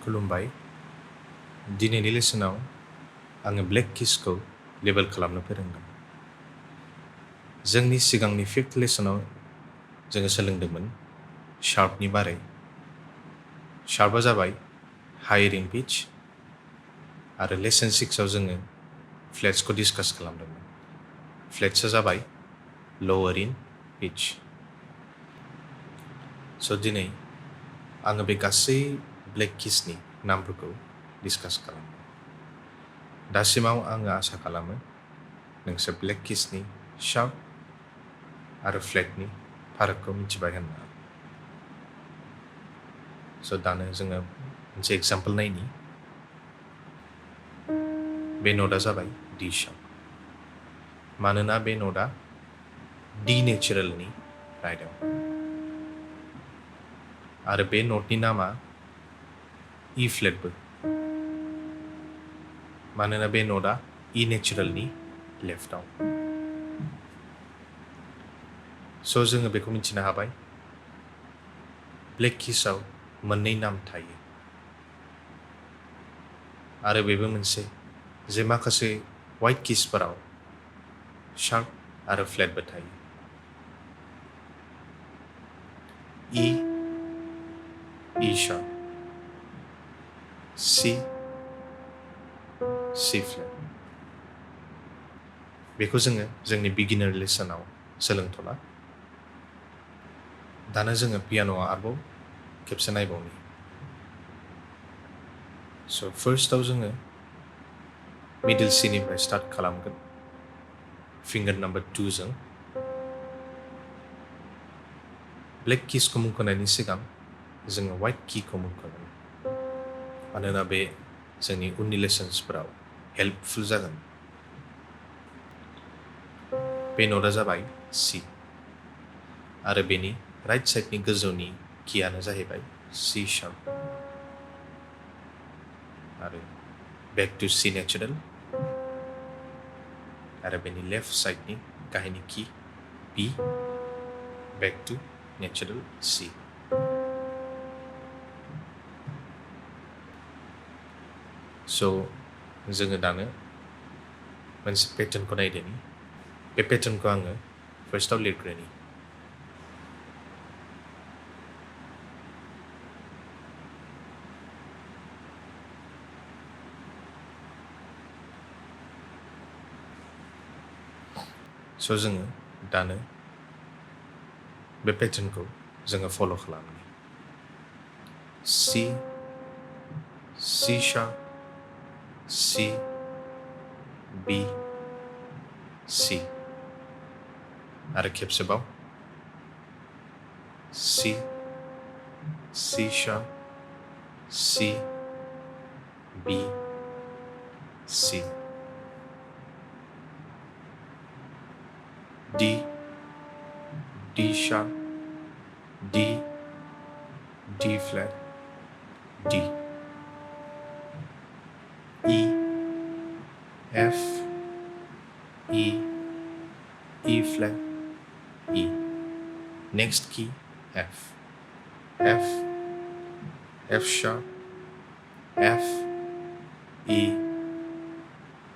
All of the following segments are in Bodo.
खुलुमबाय दिनैनि लेसनाव आङो ब्लेक किसखौ लेबेल खालामनो फोरोंगोन जोंनि सिगांनि फिफ्थ लेसनाव जोङो सोलोंदोंमोन शार्पनि बारै शार्पआ जाबाय हायर इन पिच आरो लेसन 6 आव जोङो फ्लेट्सखौ डिसकास खालामदोंमोन फ्लेट्सआ जाबाय लोअर इन पिच स' दिनै आङो बे गासै ब्लेक किसनि नामफोरखौ डिसकास खालामगोन दासिमाव आङो आसा खालामो नोंसोर ब्लेक किसनि शार्प आरो फ्लेटनि फारागखौ मिथिबाय होनना स' दानो जोङो मोनसे एग्जाम्पल नायनि बे नटआ जाबाय डि शार्प मानोना बे नटआ डि नेचारेलनि राइटआव आरो बे नटनि नामा इ फ्लेटबो मानोना बे नटआ इ नेचारेलनि लेफ्टआव स' जोङो बेखौ मिथिनो हाबाय ब्लेक किसआव मोननै नाम थायो आरो बेबो मोनसे जे माखासे वाइट किसफोराव शार्प आरो फ्लेटबो थायो इ शार्प C फ्लेट बेखौ जोङो जोंनि बिगिनार लेसनाव सोलोंथ'ला दानो जोङो पियान'आव आरोबाव खेबसे नायबावनि स' फार्स्टआव जोङो मिडल सिनिफ्राय स्टार्ट खालामगोन फिंगार नाम्बार 2 जों ब्लेक किसखौ मुंख'नायनि सिगां जोङो वाइट किखौ मुंख'गोन मानोना बे जोंनि उननि लेसन्सफोराव हेल्पफुल जागोन बे नटआ जाबाय C आरो बेनि राइट साइडनि गोजौनि कियानो जाहैबाय C शार्प आरो बेक टु C नेचारेल आरो बेनि लेफ्ट साइडनि गाहायनि की B back to natural C स' जोङो दानो मोनसे पेटार्नखौ नायदोनि बे पेटार्नखौ आङो फार्स्टआव लिरग्रोनि स' जोङो दानो बे पेटार्नखौ जोङो फल' खालामनि C sharp C B C आरो खेबसेबाव C sharp C B C D sharp D flat D E F E flat E next key F sharp F E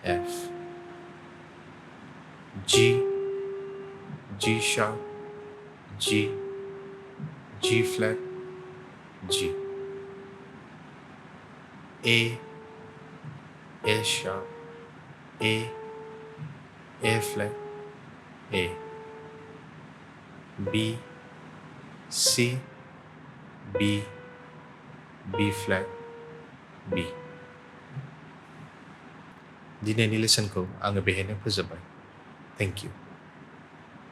F G sharp G flat G A sharp A flat A B C B flat B दिनैनि लेसनखौ आङो बेहायनो फोजोबबाय थेंक इउ